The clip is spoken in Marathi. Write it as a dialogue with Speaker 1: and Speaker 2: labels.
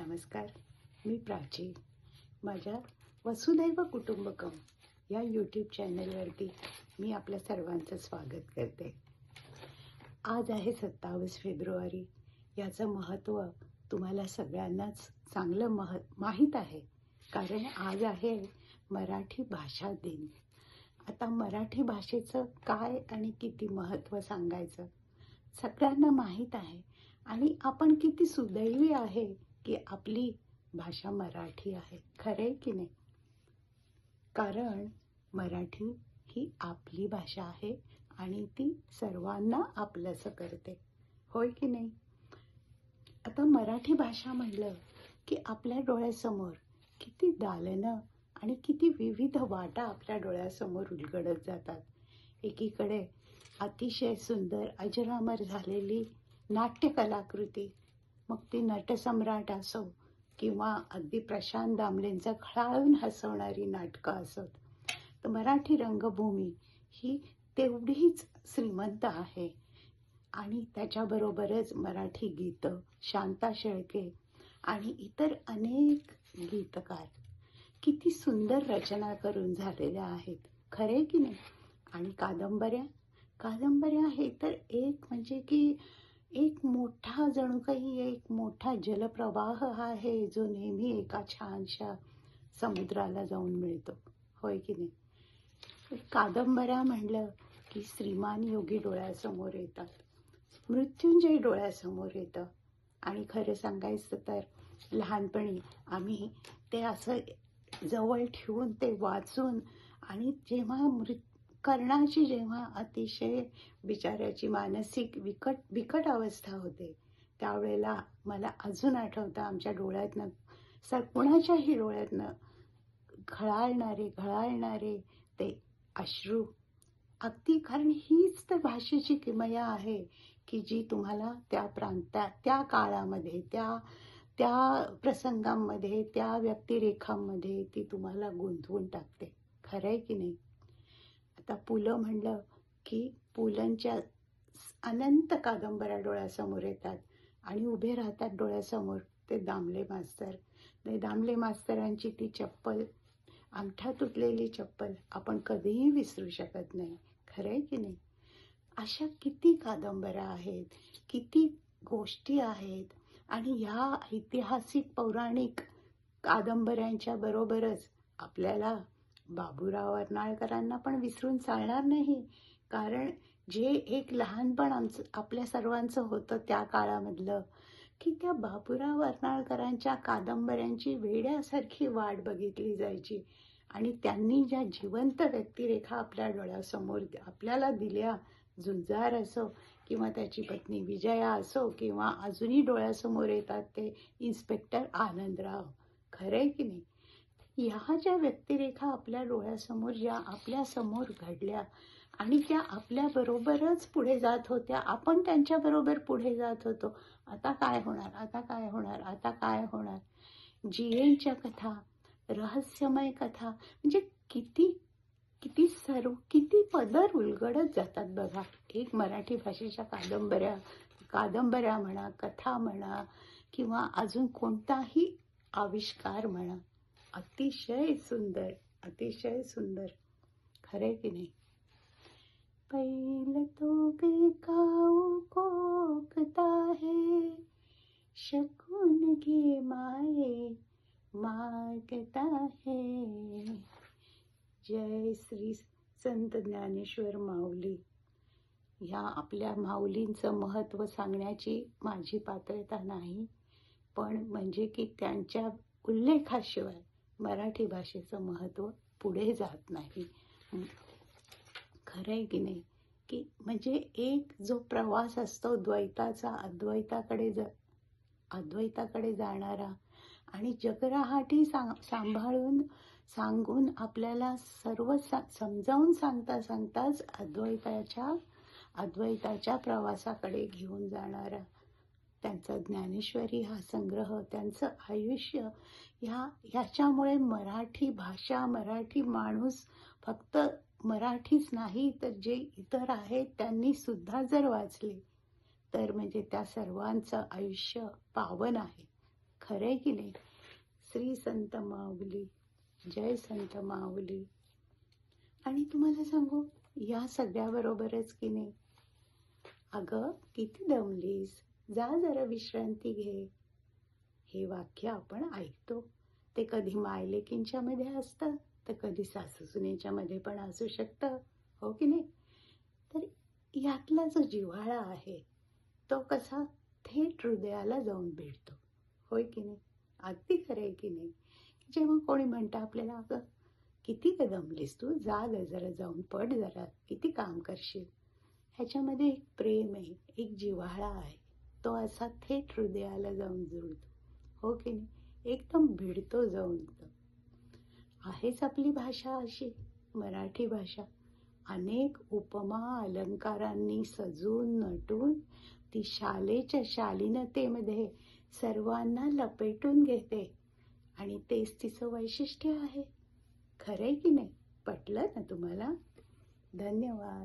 Speaker 1: नमस्कार. मी प्राची. माझ्या वसुधैव कुटुंबकम या यूट्यूब चॅनलवरती मी आपल्या सर्वांचं स्वागत करते. आज आहे 27 फेब्रुवारी. याचं महत्त्व तुम्हाला सगळ्यांनाच चांगलं माहीत आहे, कारण आज आहे मराठी भाषा दिन. आता मराठी भाषेचं काय आणि किती महत्त्व सांगायचं सगळ्यांना माहीत आहे. आणि आपण किती सुदैवी आहे की आपली भाषा मराठी आहे. खरंय की नाही? कारण मराठी ही आपली भाषा आहे आणि ती सर्वांना आपलंसं करते, होय की नाही? आता मराठी भाषा म्हणलं की आपल्या डोळ्यासमोर किती दालनं आणि किती विविध वाटा आपल्या डोळ्यासमोर उलगडत जातात. एकीकडे अतिशय सुंदर अजरामर झालेली नाट्यकलाकृती, मग ती नटसम्राट असो किंवा अगदी प्रशांत दामलेंचं खळाळून हसवणारी नाटकं असोत, तर मराठी रंगभूमी ही तेवढीच श्रीमंत आहे. आणि त्याच्याबरोबरच मराठी गीतं, शांता शेळके आणि इतर अनेक गीतकार किती सुंदर रचना करून झालेल्या आहेत, खरे की नाही? आणि कादंबऱ्या हे तर एक म्हणजे की एक मोठा जणू काही एक मोठा जलप्रवाह आहे, जो नेहमी एका छानशा समुद्राला जाऊन मिळतो, होय की नाही? कादंबऱ्या म्हणलं की श्रीमान योगी डोळ्यासमोर येतात, मृत्युंजय डोळ्यासमोर येतं. आणि खरं सांगायचं तर लहानपणी आम्ही ते असं जवळ ठेवून ते वाचून, आणि जेव्हा कर्णाची जेव्हा अतिशय बिचाऱ्याची मानसिक बिकट अवस्था होते, त्यावेळेला मला अजून आठवतं आमच्या डोळ्यातनं कुणाच्याही डोळ्यातनं घळाळणारे ते अश्रू. अगदी कारण हीच तर भाषेची किमया आहे की जी तुम्हाला त्या प्रांतात, त्या काळामध्ये, त्या प्रसंगांमध्ये, त्या व्यक्तिरेखांमध्ये ती तुम्हाला गुंतवून टाकते, खरंय की नाही? आता पुलं म्हणलं की पुलंच्या अनंत कादंबऱ्या डोळ्यासमोर येतात आणि उभे राहतात डोळ्यासमोर ते दामले मास्तर. दामले मास्तरांची ती चप्पल, अंगठा तुटलेली चप्पल आपण कधीही विसरू शकत नाही, खरंय की नाही? अशा किती कादंबऱ्या आहेत, किती गोष्टी आहेत. आणि ह्या ऐतिहासिक पौराणिक कादंबऱ्यांच्या बरोबरच आपल्याला बाबूराव अर्नाळकरांना पण विसरून चालणार नाही. कारण जे एक लहानपण आपल्या सर्वांचं होतं त्या काळामधलं, की त्या बाबूराव अर्नाळकरांच्या कादंबऱ्यांची वेड्यासारखी वाट बघितली जायची. आणि त्यांनी ज्या जिवंत व्यक्तिरेखा आपल्या डोळ्यासमोर आपल्याला दिल्या, झुंजार असो किंवा त्याची पत्नी विजया असो किंवा अजूनही डोळ्यासमोर येतात ते इन्स्पेक्टर आनंदराव, खरंय की नाही? ह्या ज्या व्यक्तिरेखा आपल्या डोळ्यासमोर ज्या आपल्यासमोर घडल्या आणि त्या आपल्याबरोबरच पुढे जात होत्या, आपण त्यांच्याबरोबर पुढे जात होतो. आता काय होणार, आता काय होणार, आता काय होणार? जीएनच्या कथा, रहस्यमय कथा, म्हणजे किती किती किती पदर उलगडत जातात बघा. एक मराठी भाषेच्या कादंबऱ्या म्हणा, कथा म्हणा किंवा अजून कोणताही आविष्कार म्हणा, अतिशय सुंदर, अतिशय सुंदर, खरे की नाही? पहिलं तो बेकाऊ कोकता है, शकून घे माये मागता है. जय श्री संत ज्ञानेश्वर माऊली. ह्या आपल्या माऊलींचं महत्त्व सांगण्याची माझी पात्रता नाही, पण म्हणजे की त्यांच्या उल्लेखाशिवाय मराठी भाषेचं महत्त्व पुढे जात नाही, खरंय की नाही? की म्हणजे एक जो प्रवास असतो द्वैताचा अद्वैताकडे जाणारा, आणि जगराहाटी सांगून आपल्याला सर्व समजावून सांगताच अद्वैताच्या प्रवासाकडे घेऊन जाणारा त्यांचा ज्ञानेश्वरी हा संग्रह, त्यांचं आयुष्य, ह्याच्यामुळे मराठी भाषा, मराठी माणूस, फक्त मराठीच नाही तर जे इतर आहेत त्यांनी सुद्धा जर वाचले तर म्हणजे त्या सर्वांचं आयुष्य पावन आहे, खरंय की नाही? श्री संत माऊली, जय संत माऊली. आणि तुम्हाला सांगू, या सगळ्याबरोबरच की नाही, अगं किती दमलीस, जा जरा विश्रांती घे. हे वाक्य आपण ऐकतो. ते कधी मायलेकींच्या मध्ये असतं, तर कधी सासूसुनेच्या मध्ये पण असू शकतं, हो की नाही? तर यातला जो जिव्हाळा आहे, तो कसा थेट हृदयाला जाऊन भिडतो, होय की नाही? अगदी खरं आहे की नाही? जेव्हा कोणी म्हणतं आपल्याला, अगं किती ग दमलीस तू, जा ग जरा जाऊन पड जरा, किती काम करशील. ह्याच्यामध्ये एक प्रेम आहे, एक जिव्हाळा आहे. तो असा थेट हृदयाला जाऊन जुळतो, हो की नाही? एकदम भिडतो जाऊन तो. आहेच आपली भाषा अशी, मराठी भाषा. अनेक उपमा अलंकारांनी सजून नटून ती शालेच्या शालीनतेमध्ये सर्वांना लपेटून घेते. आणि तेच तिचं वैशिष्ट्य आहे. खरंय की नाही? पटलं ना तुम्हाला? धन्यवाद.